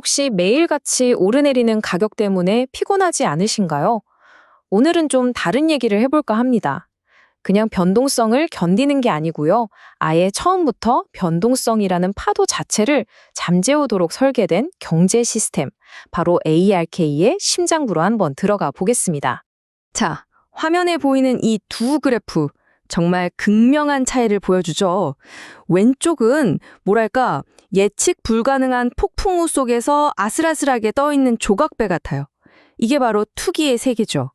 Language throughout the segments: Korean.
혹시 매일같이 오르내리는 가격 때문에 피곤하지 않으신가요? 오늘은 좀 다른 얘기를 해볼까 합니다. 그냥 변동성을 견디는 게 아니고요. 아예 처음부터 변동성이라는 파도 자체를 잠재우도록 설계된 경제 시스템, 바로 ARK의 심장부로 한번 들어가 보겠습니다. 자, 화면에 보이는 이 두 그래프, 정말 극명한 차이를 보여주죠. 왼쪽은 뭐랄까 예측 불가능한 폭풍우 속에서 아슬아슬하게 떠있는 조각배 같아요. 이게 바로 투기의 세계죠.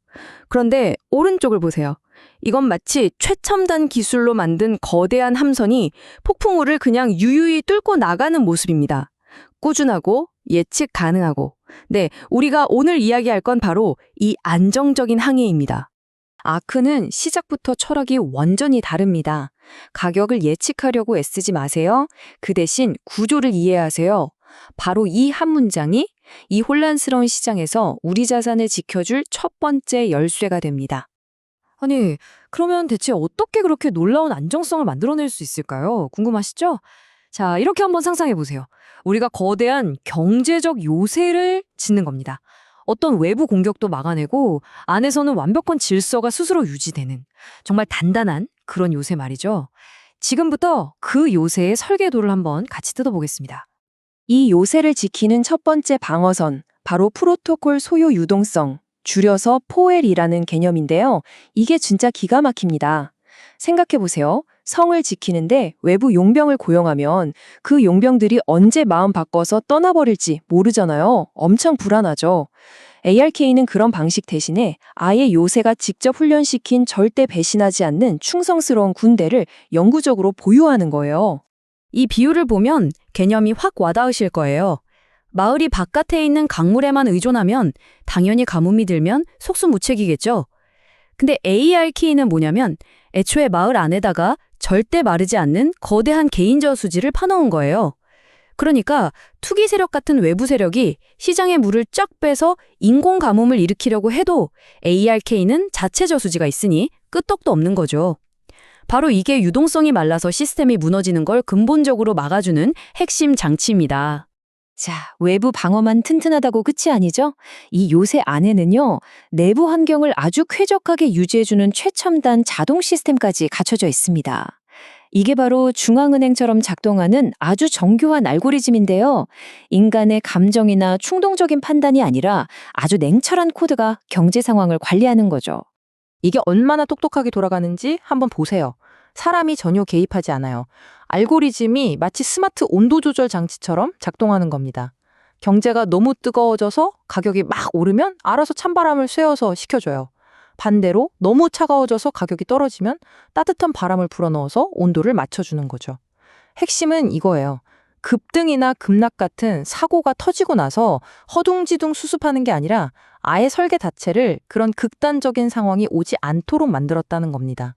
그런데 오른쪽을 보세요. 이건 마치 최첨단 기술로 만든 거대한 함선이 폭풍우를 그냥 유유히 뚫고 나가는 모습입니다. 꾸준하고 예측 가능하고. 네, 우리가 오늘 이야기할 건 바로 이 안정적인 항해입니다. 아크는 시작부터 철학이 완전히 다릅니다. 가격을 예측하려고 애쓰지 마세요. 그 대신 구조를 이해하세요. 바로 이 한 문장이 이 혼란스러운 시장에서 우리 자산을 지켜줄 첫 번째 열쇠가 됩니다. 아니, 그러면 대체 어떻게 그렇게 놀라운 안정성을 만들어낼 수 있을까요? 궁금하시죠? 자, 이렇게 한번 상상해 보세요. 우리가 거대한 경제적 요새를 짓는 겁니다. 어떤 외부 공격도 막아내고 안에서는 완벽한 질서가 스스로 유지되는 정말 단단한 그런 요새 말이죠. 지금부터 그 요새의 설계도를 한번 같이 뜯어보겠습니다. 이 요새를 지키는 첫 번째 방어선, 바로 프로토콜 소요 유동성, 줄여서 포엘이라는 개념인데요. 이게 진짜 기가 막힙니다. 생각해보세요. 성을 지키는데 외부 용병을 고용하면 그 용병들이 언제 마음 바꿔서 떠나버릴지 모르잖아요. 엄청 불안하죠. ARK는 그런 방식 대신에 아예 요새가 직접 훈련시킨 절대 배신하지 않는 충성스러운 군대를 영구적으로 보유하는 거예요. 이 비유를 보면 개념이 확 와닿으실 거예요. 마을이 바깥에 있는 강물에만 의존하면 당연히 가뭄이 들면 속수무책이겠죠. 근데 ARK는 뭐냐면 애초에 마을 안에다가 절대 마르지 않는 거대한 개인 저수지를 파놓은 거예요. 그러니까 투기 세력 같은 외부 세력이 시장의 물을 쫙 빼서 인공 가뭄을 일으키려고 해도 ARK는 자체 저수지가 있으니 끄떡도 없는 거죠. 바로 이게 유동성이 말라서 시스템이 무너지는 걸 근본적으로 막아주는 핵심 장치입니다. 자, 외부 방어만 튼튼하다고 끝이 아니죠? 이 요새 안에는요, 내부 환경을 아주 쾌적하게 유지해주는 최첨단 자동 시스템까지 갖춰져 있습니다. 이게 바로 중앙은행처럼 작동하는 아주 정교한 알고리즘인데요. 인간의 감정이나 충동적인 판단이 아니라 아주 냉철한 코드가 경제 상황을 관리하는 거죠. 이게 얼마나 똑똑하게 돌아가는지 한번 보세요. 사람이 전혀 개입하지 않아요. 알고리즘이 마치 스마트 온도 조절 장치처럼 작동하는 겁니다. 경제가 너무 뜨거워져서 가격이 막 오르면 알아서 찬바람을 쐬어서 식혀줘요. 반대로 너무 차가워져서 가격이 떨어지면 따뜻한 바람을 불어넣어서 온도를 맞춰주는 거죠. 핵심은 이거예요. 급등이나 급락 같은 사고가 터지고 나서 허둥지둥 수습하는 게 아니라 아예 설계 자체를 그런 극단적인 상황이 오지 않도록 만들었다는 겁니다.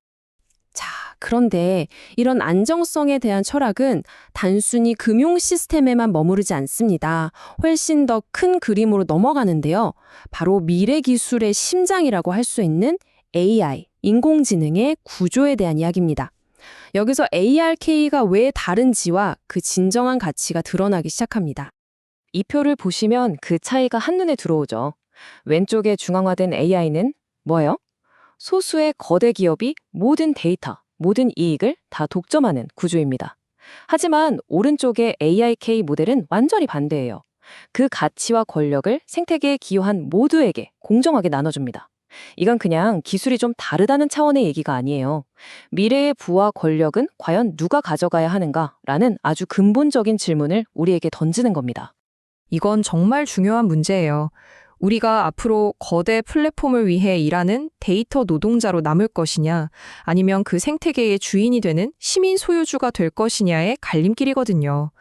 자, 그런데 이런 안정성에 대한 철학은 단순히 금융 시스템에만 머무르지 않습니다. 훨씬 더 큰 그림으로 넘어가는데요. 바로 미래 기술의 심장이라고 할 수 있는 AI, 인공지능의 구조에 대한 이야기입니다. 여기서 ARK가 왜 다른지와 그 진정한 가치가 드러나기 시작합니다. 이 표를 보시면 그 차이가 한눈에 들어오죠. 왼쪽에 중앙화된 AI는 뭐예요? 소수의 거대 기업이 모든 데이터, 모든 이익을 다 독점하는 구조입니다. 하지만 오른쪽의 ARK 모델은 완전히 반대예요. 그 가치와 권력을 생태계에 기여한 모두에게 공정하게 나눠줍니다. 이건 그냥 기술이 좀 다르다는 차원의 얘기가 아니에요. 미래의 부와 권력은 과연 누가 가져가야 하는가라는 아주 근본적인 질문을 우리에게 던지는 겁니다. 이건 정말 중요한 문제예요. 우리가 앞으로 거대 플랫폼을 위해 일하는 데이터 노동자로 남을 것이냐, 아니면 그 생태계의 주인이 되는 시민 소유주가 될 것이냐의 갈림길이거든요.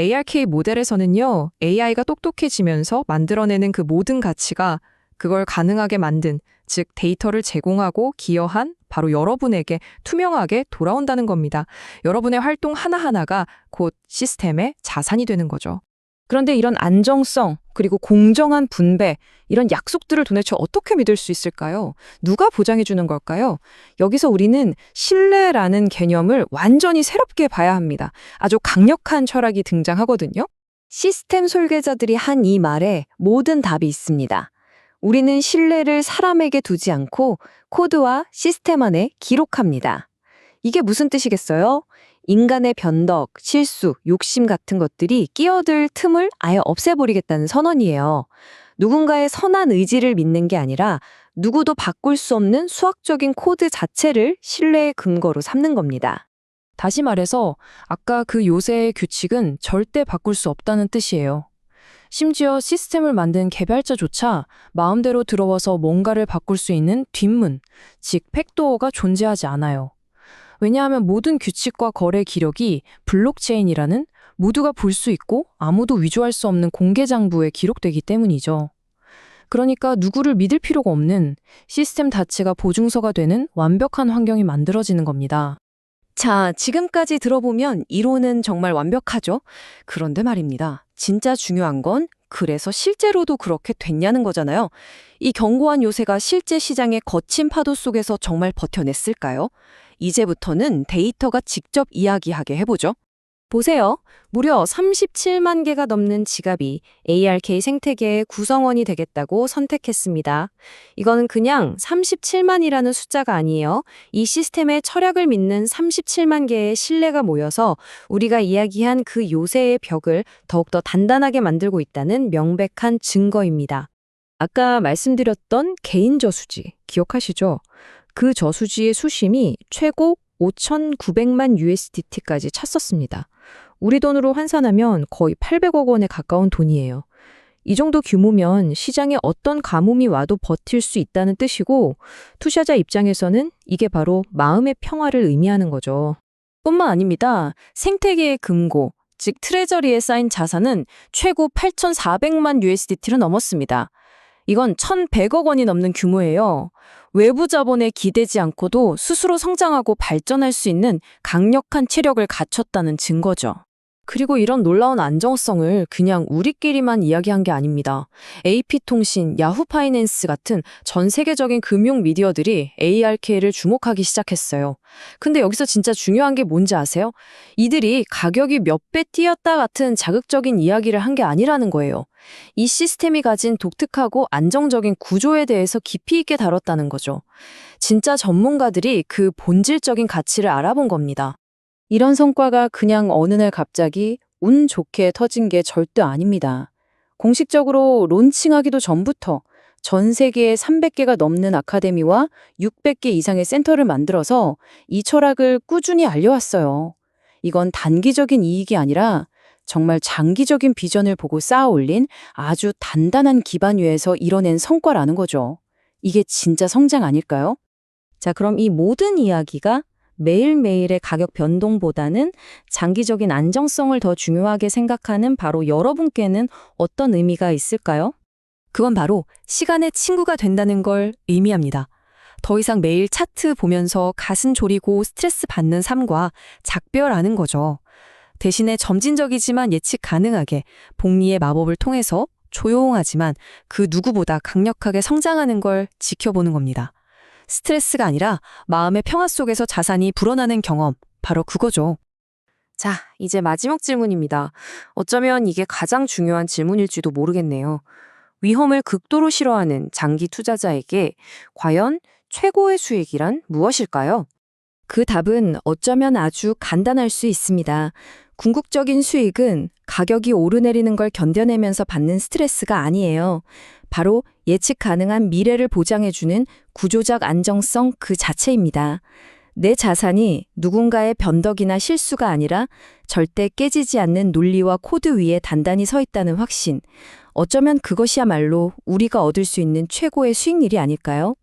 ARK 모델에서는요, AI가 똑똑해지면서 만들어내는 그 모든 가치가 그걸 가능하게 만든, 즉 데이터를 제공하고 기여한 바로 여러분에게 투명하게 돌아온다는 겁니다. 여러분의 활동 하나하나가 곧 시스템의 자산이 되는 거죠. 그런데 이런 안정성, 그리고 공정한 분배, 이런 약속들을 도대체 어떻게 믿을 수 있을까요? 누가 보장해 주는 걸까요? 여기서 우리는 신뢰라는 개념을 완전히 새롭게 봐야 합니다. 아주 강력한 철학이 등장하거든요. 시스템 설계자들이 한 이 말에 모든 답이 있습니다. 우리는 신뢰를 사람에게 두지 않고 코드와 시스템 안에 기록합니다. 이게 무슨 뜻이겠어요? 인간의 변덕, 실수, 욕심 같은 것들이 끼어들 틈을 아예 없애버리겠다는 선언이에요. 누군가의 선한 의지를 믿는 게 아니라 누구도 바꿀 수 없는 수학적인 코드 자체를 신뢰의 근거로 삼는 겁니다. 다시 말해서 아까 그 요새의 규칙은 절대 바꿀 수 없다는 뜻이에요. 심지어 시스템을 만든 개발자조차 마음대로 들어와서 뭔가를 바꿀 수 있는 뒷문, 즉 백도어가 존재하지 않아요. 왜냐하면 모든 규칙과 거래 기록이 블록체인이라는 모두가 볼 수 있고 아무도 위조할 수 없는 공개 장부에 기록되기 때문이죠. 그러니까 누구를 믿을 필요가 없는 시스템 자체가 보증서가 되는 완벽한 환경이 만들어지는 겁니다. 자, 지금까지 들어보면 이론은 정말 완벽하죠? 그런데 말입니다. 진짜 중요한 건 그래서 실제로도 그렇게 됐냐는 거잖아요. 이 견고한 요새가 실제 시장의 거친 파도 속에서 정말 버텨냈을까요? 이제부터는 데이터가 직접 이야기하게 해보죠. 보세요. 무려 37만 개가 넘는 지갑이 ARK 생태계의 구성원이 되겠다고 선택했습니다. 이건 그냥 37만이라는 숫자가 아니에요. 이 시스템의 철학을 믿는 37만 개의 신뢰가 모여서 우리가 이야기한 그 요새의 벽을 더욱더 단단하게 만들고 있다는 명백한 증거입니다. 아까 말씀드렸던 개인 저수지 기억하시죠? 그 저수지의 수심이 최고 5,900만 USDT까지 찼었습니다. 우리 돈으로 환산하면 거의 800억 원에 가까운 돈이에요. 이 정도 규모면 시장에 어떤 가뭄이 와도 버틸 수 있다는 뜻이고 투자자 입장에서는 이게 바로 마음의 평화를 의미하는 거죠. 뿐만 아닙니다. 생태계의 금고, 즉 트레저리에 쌓인 자산은 최고 8,400만 USDT를 넘었습니다. 이건 1,100억 원이 넘는 규모예요. 외부 자본에 기대지 않고도 스스로 성장하고 발전할 수 있는 강력한 체력을 갖췄다는 증거죠. 그리고 이런 놀라운 안정성을 그냥 우리끼리만 이야기한 게 아닙니다. AP통신, 야후파이낸스 같은 전 세계적인 금융 미디어들이 ARK를 주목하기 시작했어요. 근데 여기서 진짜 중요한 게 뭔지 아세요? 이들이 가격이 몇 배 뛰었다 같은 자극적인 이야기를 한 게 아니라는 거예요. 이 시스템이 가진 독특하고 안정적인 구조에 대해서 깊이 있게 다뤘다는 거죠. 진짜 전문가들이 그 본질적인 가치를 알아본 겁니다. 이런 성과가 그냥 어느 날 갑자기 운 좋게 터진 게 절대 아닙니다. 공식적으로 론칭하기도 전부터 전 세계에 300개가 넘는 아카데미와 600개 이상의 센터를 만들어서 이 철학을 꾸준히 알려왔어요. 이건 단기적인 이익이 아니라 정말 장기적인 비전을 보고 쌓아 올린 아주 단단한 기반 위에서 이뤄낸 성과라는 거죠. 이게 진짜 성장 아닐까요? 자, 그럼 이 모든 이야기가 매일매일의 가격 변동보다는 장기적인 안정성을 더 중요하게 생각하는 바로 여러분께는 어떤 의미가 있을까요? 그건 바로 시간의 친구가 된다는 걸 의미합니다. 더 이상 매일 차트 보면서 가슴 졸이고 스트레스 받는 삶과 작별하는 거죠. 대신에 점진적이지만 예측 가능하게 복리의 마법을 통해서 조용하지만 그 누구보다 강력하게 성장하는 걸 지켜보는 겁니다. 스트레스가 아니라 마음의 평화 속에서 자산이 불어나는 경험, 바로 그거죠. 자, 이제 마지막 질문입니다. 어쩌면 이게 가장 중요한 질문일지도 모르겠네요. 위험을 극도로 싫어하는 장기 투자자에게 과연 최고의 수익이란 무엇일까요? 그 답은 어쩌면 아주 간단할 수 있습니다. 궁극적인 수익은 가격이 오르내리는 걸 견뎌내면서 받는 스트레스가 아니에요. 바로 예측 가능한 미래를 보장해주는 구조적 안정성 그 자체입니다. 내 자산이 누군가의 변덕이나 실수가 아니라 절대 깨지지 않는 논리와 코드 위에 단단히 서 있다는 확신. 어쩌면 그것이야말로 우리가 얻을 수 있는 최고의 수익률이 아닐까요?